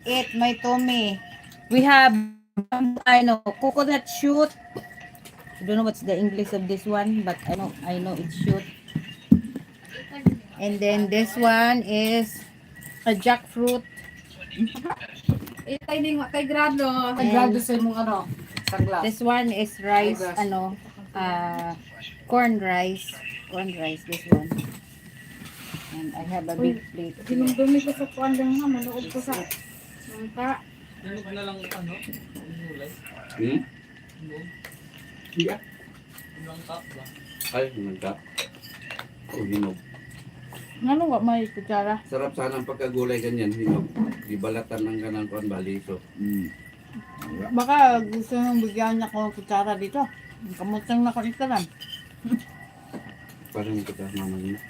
it, my tummy. We have, I know, coconut shoot. I don't know what's the English of this one, but I know it's shoot. And then this one is a jackfruit. Kay Grado. Kay Grado sa mong ano, sanglas. This one is rice, Ay, corn rice. Corn rice, this one. And I have a big plate. Dinumi ko sa kuwan lang ha, manood ko sa mangka. Ano ka na lang ano? Gulay? Iya. Unang cup ba? Ay, nagka. Hinog. Ano ba may kutsara? Sarap sana ang pagkagulay ganyan, hinog. Ibalatan ng ganang kuan baliso. Baka gusto nang bigyan niya ko ng kutsara dito. Kamutang na ko ito lang. Parang kita naman yun.